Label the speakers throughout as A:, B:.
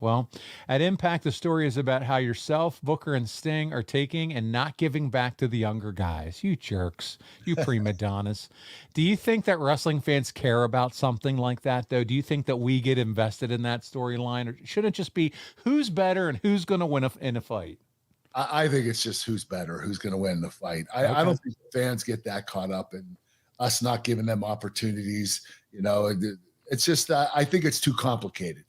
A: Well, at Impact, the story is about how yourself, Booker, and Sting are taking and not giving back to the younger guys. You jerks, you prima donnas. Do you think that wrestling fans care about something like that, though? Do you think that we get invested in that storyline, or should it just be who's better and who's going to win in a fight?
B: I think it's just who's better, who's going to win the fight. I
A: Okay.
B: don't think fans get that caught up in us not giving them opportunities. You know, it's just I think it's too complicated.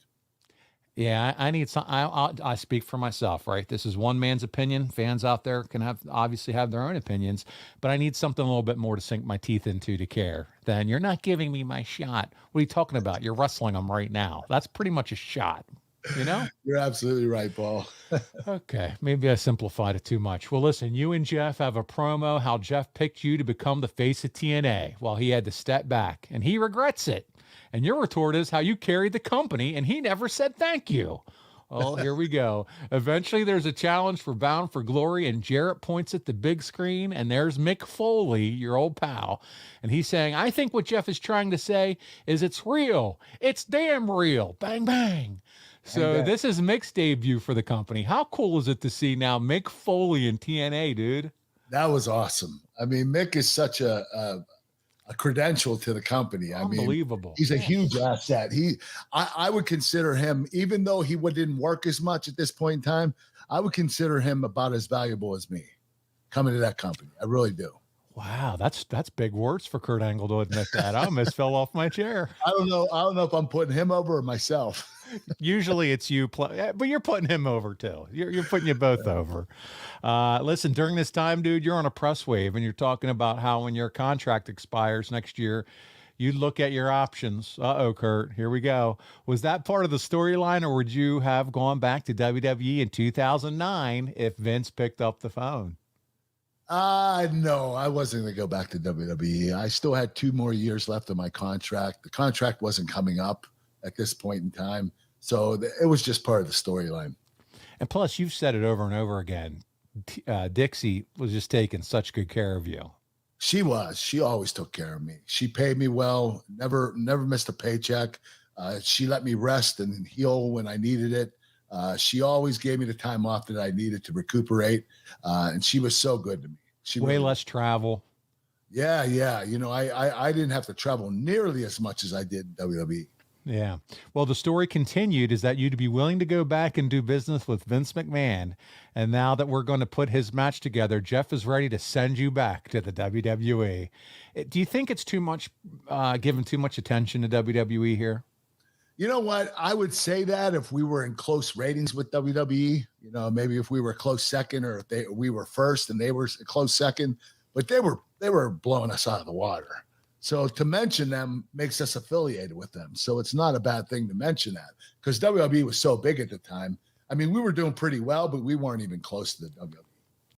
A: Yeah, I need some. I speak for myself, right? This is one man's opinion. Fans out there can obviously have their own opinions, but I need something a little bit more to sink my teeth into to care. Then you're not giving me my shot. What are you talking about? You're wrestling them right now. That's pretty much a shot, you know?
B: You're absolutely right, Paul.
A: Okay, maybe I simplified it too much. Well, listen, you and Jeff have a promo how Jeff picked you to become the face of TNA while he had to step back, and he regrets it. And your retort is how you carried the company, and he never said thank you. Well, here we go. Eventually, there's a challenge for Bound for Glory, and Jarrett points at the big screen, and there's Mick Foley, your old pal. And he's saying, I think what Jeff is trying to say is it's real. It's damn real. Bang, bang. So this is Mick's debut for the company. How cool is it to see now Mick Foley in TNA, dude?
B: That was awesome. I mean, Mick is such a credential to the company. I mean,
A: Unbelievable.
B: he's a huge asset. I would consider him, even though he didn't work as much at this point in time, I would consider him about as valuable as me coming to that company. I really do.
A: Wow, that's big words for Kurt Angle to admit that. I almost fell off my chair.
B: I don't know if I'm putting him over or myself.
A: Usually it's you, but you're putting him over too. You're putting you both over. Listen, during this time, dude, you're on a press wave, and you're talking about how when your contract expires next year, you look at your options. Uh-oh, Kurt, here we go. Was that part of the storyline, or would you have gone back to WWE in 2009 if Vince picked up the phone?
B: No, I wasn't going to go back to WWE. I still had 2 more years left of my contract. The contract wasn't coming up at this point in time. So it was just part of the storyline.
A: And plus, you've said it over and over again. Dixie was just taking such good care of you.
B: She was. She always took care of me. She paid me well, never missed a paycheck. She let me rest and heal when I needed it. She always gave me the time off that I needed to recuperate. And she was so good to me.
A: Way less travel.
B: Yeah. You know, I didn't have to travel nearly as much as I did in WWE.
A: Yeah. Well, the story continued is that you'd be willing to go back and do business with Vince McMahon. And now that we're going to put his match together, Jeff is ready to send you back to the WWE. Do you think it's too much, giving too much attention to WWE here?
B: You know what? I would say that if we were in close ratings with WWE, you know, maybe if we were close second, or if we were first and they were close second, but they were blowing us out of the water. So to mention them makes us affiliated with them. So it's not a bad thing to mention that, because WWE was so big at the time. I mean, we were doing pretty well, but we weren't even close to the WWE.